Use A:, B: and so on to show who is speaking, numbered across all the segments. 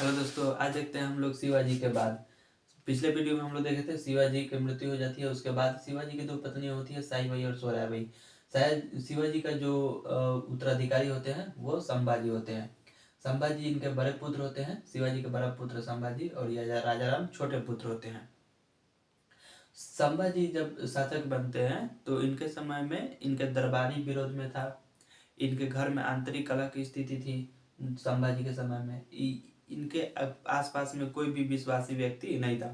A: Hello दोस्तों, आज देखते हैं हम लोग शिवाजी के बाद। पिछले वीडियो में हम लोग देखे थे शिवाजी की मृत्यु हो जाती है, उसके बाद शिवाजी की दो पत्नियां होती है, साईबाई और सोराबाई। शायद शिवाजी का जो उत्तराधिकारी होते हैं वो संभाजी होते हैं। संभाजी इनके बड़े पुत्र होते हैं, शिवाजी के बड़ा पुत्र संभाजी और यह राजाराम छोटे पुत्र होते हैं। संभाजी जब शासक बनते हैं तो इनके समय में इनके दरबारी विरोध में था, इनके घर में आंतरिक कलह की स्थिति थी। संभाजी के समय में इनके आसपास में कोई भी विश्वासी व्यक्ति नहीं था।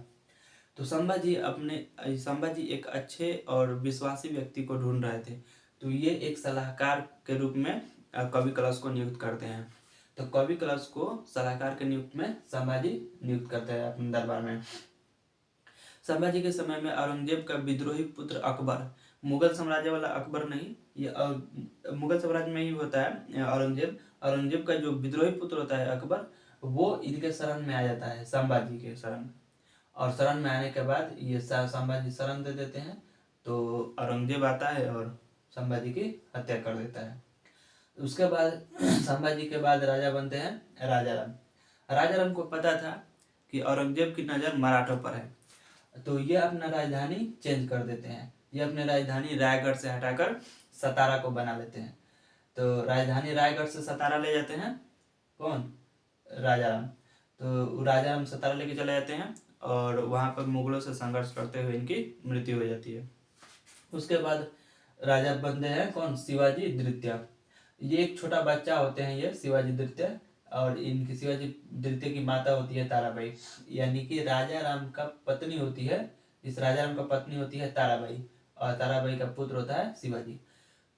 A: तो संभाजी एक अच्छे और विश्वासी व्यक्ति को ढूंढ रहे थे। तो ये एक सलाहकार के रूप में कवि कलश को नियुक्त करते हैं। तो कवि कलश को सलाहकार के नियुक्त में संभाजी नियुक्त करते हैं अपने दरबार में। संभाजी के समय में औरंगजेब का विद्रोही पुत्र अकबर, मुगल साम्राज्य वाला अकबर नहीं, ये मुगल साम्राज्य में ही होता है औरंगजेब का जो विद्रोही पुत्र होता है अकबर, वो इनके शरण में आ जाता है, संभाजी के शरण में। और शरण में आने के बाद ये संभाजी शरण दे देते हैं। तो औरंगजेब आता है और संभाजी की हत्या कर देता है। उसके बाद संभाजी के बाद राजा बनते हैं राजाराम। राजाराम को पता था कि औरंगजेब की नज़र मराठों पर है, तो ये अपना राजधानी चेंज कर देते हैं। ये अपनी राजधानी रायगढ़ से हटाकर सतारा को बना लेते हैं। तो राजधानी रायगढ़ से सतारा ले जाते हैं कौन? राजाराम। तो राजाराम सतारा लेके चले जाते हैं और वहाँ पर मुगलों से संघर्ष करते हुए इनकी मृत्यु हो जाती है। उसके बाद राजा बनते हैं कौन? शिवाजी द्वितीय। ये एक छोटा बच्चा होते हैं ये शिवाजी द्वितीय, और इनकी शिवाजी द्वितीय की माता होती है ताराबाई, यानी कि राजा राम का पत्नी होती है। इस राजा राम का पत्नी होती है ताराबाई और ताराबाई का पुत्र होता है शिवाजी।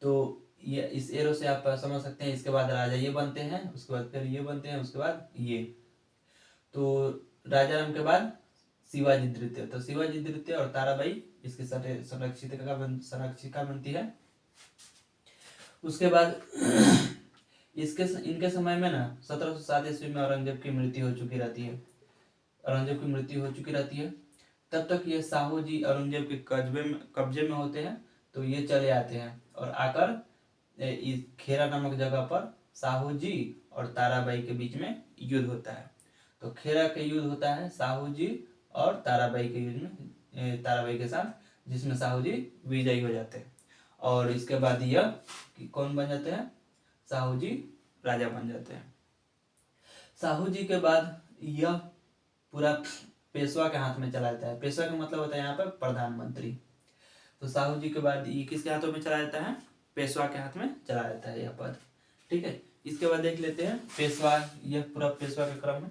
A: तो ये इस एरो से आप समझ सकते हैं। इसके बाद राजा ये बनते हैं, उसके बाद फिर ये बनते हैं, उसके बाद ये। तो राजा राम के बाद शिवाजी द्वितीय। तो शिवाजी द्वितीय और ताराबाई इसकी संरक्षिका बनती है। उसके बाद इनके समय में ना 1707 ईस्वी में औरंगजेब की मृत्यु हो चुकी रहती है। तब तक ये साहू जी औरंगजेब के कब्जे में होते हैं। तो ये चले आते हैं और आकर इस खेरा नामक जगह पर साहू जी और ताराबाई के बीच में युद्ध होता है। तो खेरा के युद्ध होता है साहू जी और ताराबाई के युद्ध में, ताराबाई के साथ, जिसमें साहू जी विजयी हो जाते हैं। और इसके बाद यह कौन बन जाते हैं? साहू जी राजा बन जाते हैं। साहू जी के बाद यह पूरा पेशवा के हाथ में चला जाता है। पेशवा का मतलब होता है यहाँ पर प्रधानमंत्री। तो साहू जी के बाद ये किसके हाथों में चला जाता है? पेशवा के हाथ में चला जाता है यह पद। ठीक है, इसके बाद देख लेते हैं पेशवा, यह पूरा पेशवा का क्रम है।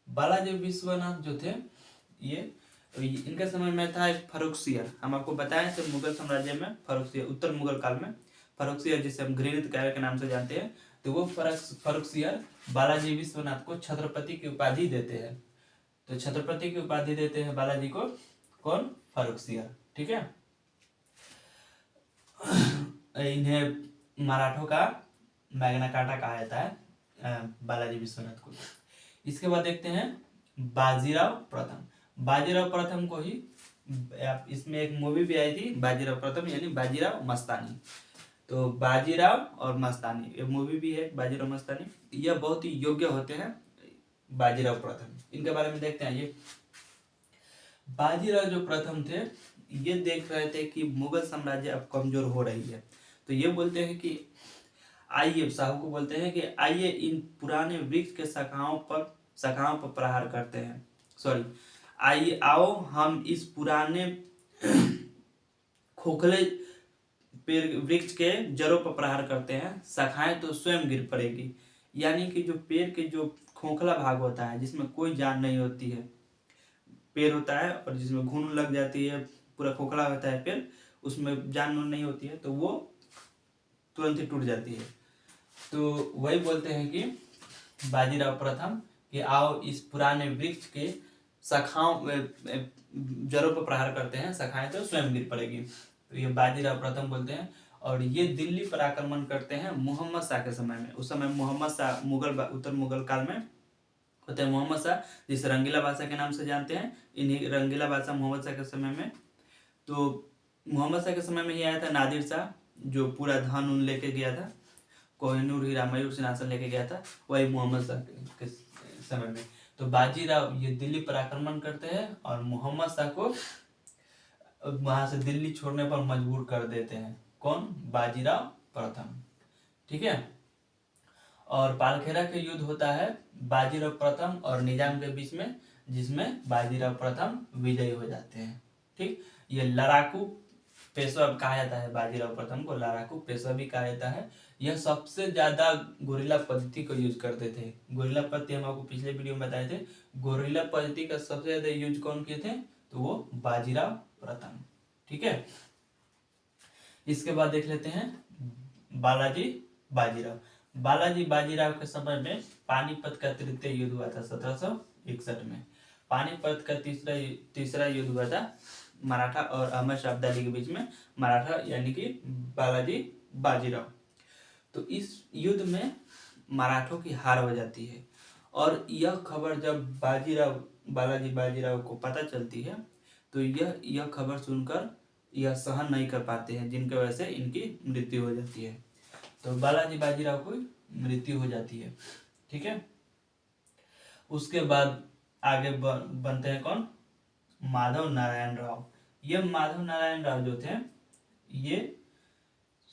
A: बालाजी विश्वनाथ जो थे, ये इनके समय में था एक फर्रुखसियर। हम आपको बताए थे मुगल साम्राज्य में फर्रुखसियर, उत्तर मुगल काल में फर्रुखसियर, जिसे हम घृणित कार्य के नाम से जानते हैं। तो वो फर्रुखसियर बालाजी विश्वनाथ को छत्रपति की उपाधि देते हैं। तो छत्रपति की उपाधि देते हैं बालाजी को कौन? फर्रुखसियर। ठीक है, इन्हें मराठों का मैग्ना कार्टा कहा जाता है, बालाजी विश्वनाथ को। इसके बाद देखते हैं बाजीराव प्रथम को ही, इसमें एक मूवी भी आई थी बाजीराव प्रथम, यानी बाजीराव मस्तानी। तो बाजीराव और मस्तानी, ये मूवी भी है बाजीराव मस्तानी। यह बहुत ही योग्य होते हैं बाजीराव प्रथम। इनके बारे में देखते हैं। ये बाजीराव जो प्रथम थे, ये देख रहे थे कि मुगल साम्राज्य अब कमजोर हो रही है। तो ये बोलते हैं कि आइए, साहू को बोलते हैं कि आइए इन पुराने वृक्ष के शाखाओं पर प्रहार करते हैं। आइए आओ हम इस पुराने खोखले पेड़ वृक्ष के जड़ों पर प्रहार करते हैं, शाखाएं तो स्वयं गिर पड़ेगी। यानी कि जो पेड़ के जो खोखला भाग होता है, जिसमें कोई जान नहीं होती है, पेड़ होता है और जिसमें घुन लग जाती है, पूरा खोखला होता है पेड़, उसमें जान नहीं होती है, तो वो तुरंत ही टूट जाती है। तो वही बोलते हैं कि बाजीराव प्रथम कि आओ इस पुराने वृक्ष के शाखाओं जड़ों पर प्रहार करते हैं, शाखाएं तो स्वयं गिर पड़ेगी। तो ये बाजीराव प्रथम बोलते हैं। और ये दिल्ली पर आक्रमण करते हैं मोहम्मद शाह के समय में। उस समय मोहम्मद शाह उत्तर मुगल काल में होते हैं मोहम्मद शाह, जिसे रंगीला बादशाह के नाम से जानते हैं। इन्हीं रंगीला बादशाह मोहम्मद शाह के समय में, तो मोहम्मद शाह के समय में ही आया था नादिर शाह, जो पूरा धन उन लेके गया था। कोहिनूर हीरा मयूर सिंहासन लेके गया था, वही मोहम्मद शाह के समय में। तो बाजीराव ये दिल्ली पर आक्रमण करते हैं और मोहम्मद शाह को वहां से दिल्ली छोड़ने पर मजबूर कर देते हैं। कौन? बाजीराव प्रथम। ठीक है। और पालखेरा के युद्ध होता है बाजीराव प्रथम और निजाम के बीच में, जिसमें बाजीराव प्रथम विजयी हो जाते हैं। ठीक। ये लड़ाकू पेशवा कहा जाता है, बाजीराव प्रथम को लड़ाकू पेशवा भी कहा जाता है। यह सबसे ज्यादा गोरिल्ला पद्धति को यूज करते थे। गोरिल्ला पद्धति हम आपको पिछले वीडियो में बताए थे। गोरिल्ला पद्धति का सबसे ज्यादा यूज कौन किए थे? तो वो बाजीराव प्रथम। ठीक है। इसके बाद देख लेते हैं बालाजी बाजीराव। बालाजी बाजीराव के समय में पानीपत का तृतीय युद्ध हुआ था 1761 में। पानीपत का तीसरा युद्ध हुआ था मराठा और अहमद शाह अब्दाली के बीच में। मराठा यानी कि बालाजी बाजीराव। तो इस युद्ध में मराठों की हार हो जाती है और यह खबर जब बालाजी बाजीराव को पता चलती है तो यह खबर सुनकर यह सहन नहीं कर पाते हैं, जिनकी वजह से इनकी मृत्यु हो जाती है। तो बालाजी बाजीराव को मृत्यु हो जाती है। ठीक है। उसके बाद आगे बनते हैं कौन? माधव नारायण राव। ये माधव नारायण राव जो थे, ये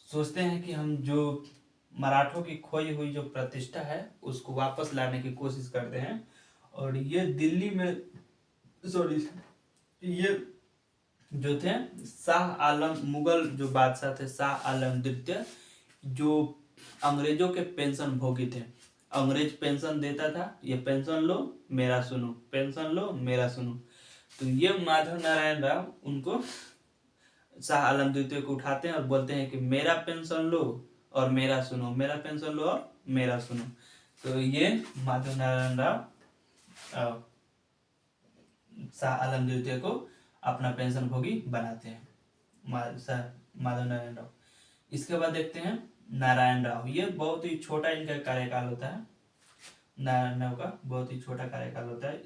A: सोचते हैं कि हम जो मराठों की खोई हुई जो प्रतिष्ठा है उसको वापस लाने की कोशिश करते हैं। और ये दिल्ली में ये जो थे शाह आलम, मुगल जो बादशाह थे शाह आलम द्वितीय, जो अंग्रेजों के पेंशन भोगी थे। अंग्रेज पेंशन देता था, ये पेंशन लो मेरा सुनो, पेंशन लो मेरा सुनो। तो ये माधव नारायण राव उनको शाह आलम द्वितीय को उठाते हैं और बोलते हैं कि मेरा पेंशन लो और मेरा सुनो, मेरा पेंशन लो और मेरा सुनो। तो ये माधव नारायण राव शाह आलम द्वितीय को अपना पेंशन भोगी बनाते हैं, माधव नारायण राव। इसके बाद देखते हैं नारायण राव। ये बहुत ही छोटा इनका कार्यकाल होता है। नारायण राव का बहुत ही छोटा कार्यकाल होता है,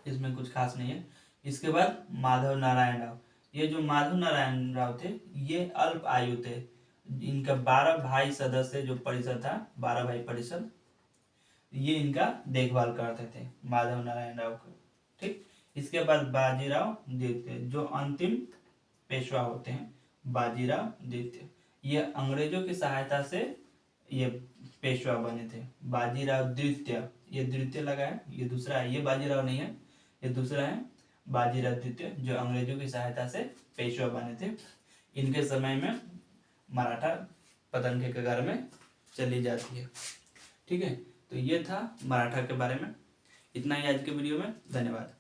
A: इसमें कुछ खास नहीं है। इसके बाद माधव नारायण राव। ये जो माधव नारायण राव थे ये अल्प आयु थे। इनका 12 भाई सदस्य जो परिषद था, 12 भाई परिषद, ये इनका देखभाल करते थे माधव नारायण राव को। ठीक। इसके बाद बाजीराव द्वितीय जो अंतिम पेशवा होते हैं, बाजीराव द्वितीय, ये अंग्रेजों की सहायता से ये पेशवा बने थे। बाजीराव द्वितीय, ये द्वितीय लगा है, ये दूसरा है, ये बाजीराव नहीं है, ये दूसरा है बाजीराव द्वितीय, जो अंग्रेजों की सहायता से पेशवा बने थे। इनके समय में मराठा पतन के कगार में चली जाती है। ठीक है। तो ये था मराठा के बारे में। इतना ही आज के वीडियो में। धन्यवाद।